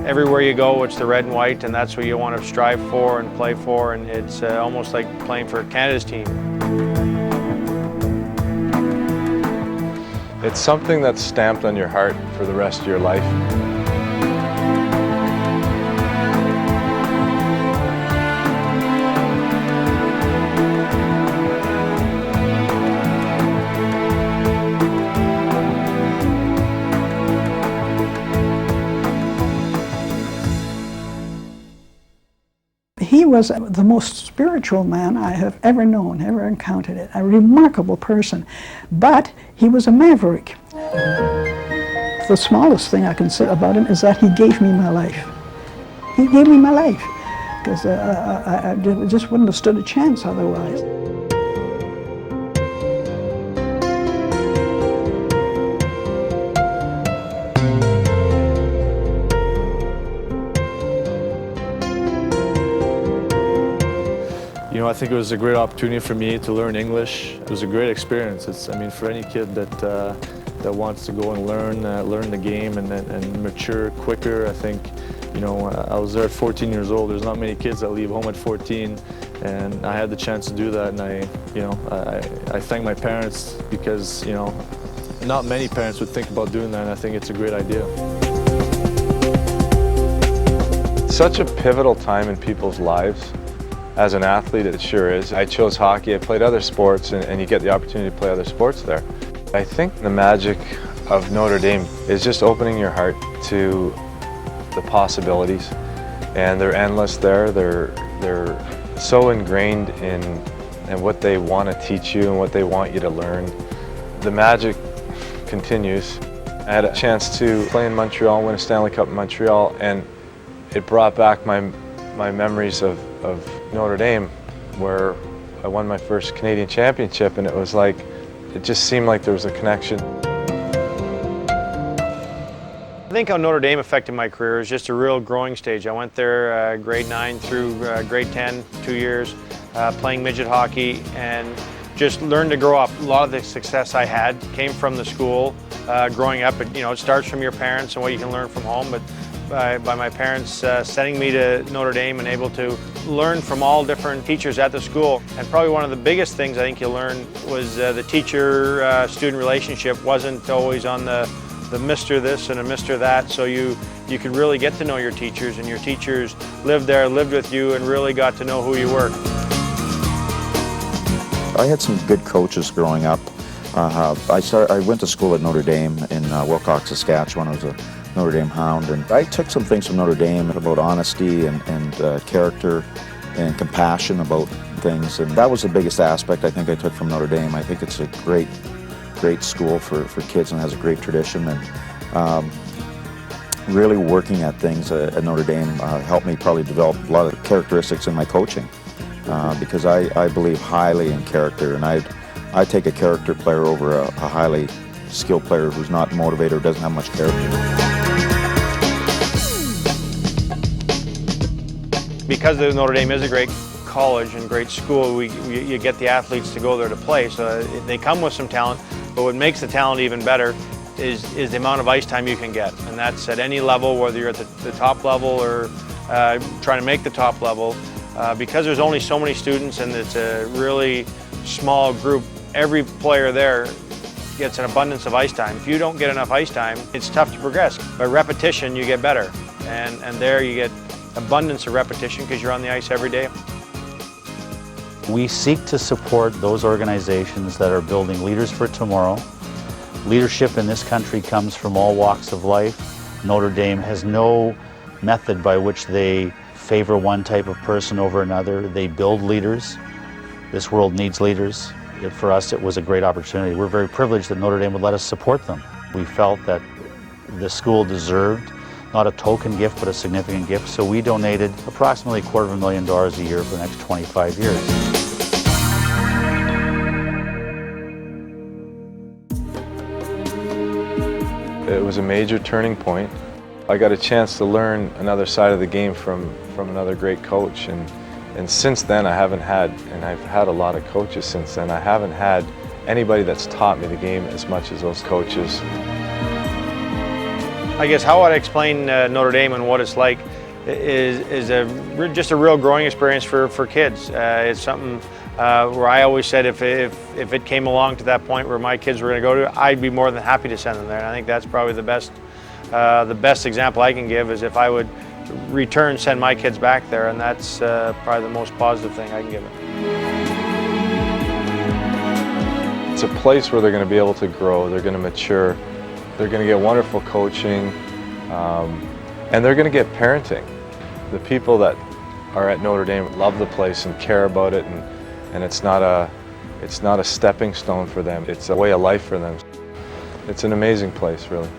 everywhere you go, it's the red and white, and that's what you want to strive for and play for, and it's almost like playing for Canada's team. It's something that's stamped on your heart for the rest of your life. He was the most spiritual man I have ever known, ever encountered. A remarkable person, but he was a maverick. The smallest thing I can say about him is that he gave me my life. He gave me my life, because I just wouldn't have stood a chance otherwise. You know, I think it was a great opportunity for me to learn English. It was a great experience. I mean, for any kid that wants to go and learn the game and mature quicker, I think, you know, I was there at 14 years old. There's not many kids that leave home at 14, and I had the chance to do that. And I thank my parents, because, you know, not many parents would think about doing that, and I think it's a great idea. Such a pivotal time in people's lives. As an athlete, it sure is. I chose hockey. I played other sports, and you get the opportunity to play other sports there. I think the magic of Notre Dame is just opening your heart to the possibilities, and they're endless there. They're so ingrained in what they want to teach you and what they want you to learn. The magic continues. I had a chance to play in Montreal, win a Stanley Cup in Montreal, and it brought back my memories of Notre Dame, where I won my first Canadian championship, and it was like, it just seemed like there was a connection. I think how Notre Dame affected my career is just a real growing stage. I went there grade 9 through grade 10, 2 years, playing midget hockey, and just learned to grow up. A lot of the success I had came from the school. Growing up, it starts from your parents and what you can learn from home, but by my parents sending me to Notre Dame and able to learn from all different teachers at the school. And probably one of the biggest things I think you learned was the teacher-student relationship wasn't always on the Mr. this and a Mr. that, so you could really get to know your teachers, and your teachers lived there, lived with you, and really got to know who you were. I had some good coaches growing up. I went to school at Notre Dame in Wilcox, Saskatchewan. I was a Notre Dame Hound, and I took some things from Notre Dame about honesty and character and compassion about things, and that was the biggest aspect I think I took from Notre Dame. I think it's a great school for kids, and has a great tradition, and really working at things at Notre Dame helped me probably develop a lot of characteristics in my coaching, because I believe highly in character, and I take a character player over a highly skilled player who's not motivated or doesn't have much character. Because Notre Dame is a great college and great school, you get the athletes to go there to play. So they come with some talent, but what makes the talent even better is the amount of ice time you can get. And that's at any level, whether you're at the top level or trying to make the top level. Because there's only so many students and it's a really small group, every player there gets an abundance of ice time. If you don't get enough ice time, it's tough to progress. By repetition, you get better. And there you get abundance of repetition because you're on the ice every day. We seek to support those organizations that are building leaders for tomorrow. Leadership in this country comes from all walks of life. Notre Dame has no method by which they favor one type of person over another. They build leaders. This world needs leaders. For us, it was a great opportunity. We're very privileged that Notre Dame would let us support them. We felt that the school deserved not a token gift, but a significant gift. So we donated approximately $250,000 a year for the next 25 years. It was a major turning point. I got a chance to learn another side of the game from another great coach. And since then I haven't had, and I've had a lot of coaches since then, I haven't had anybody that's taught me the game as much as those coaches. I guess how I'd explain Notre Dame and what it's like is just a real growing experience for kids. It's something where I always said if it came along to that point where my kids were going to go to, I'd be more than happy to send them there. And I think that's probably the best example I can give is if I would return, send my kids back there, and that's probably the most positive thing I can give it. It's a place where they're going to be able to grow, they're going to mature, they're going to get wonderful coaching, and they're going to get parenting. The people that are at Notre Dame love the place and care about it, and it's not a stepping stone for them, it's a way of life for them. It's an amazing place, really.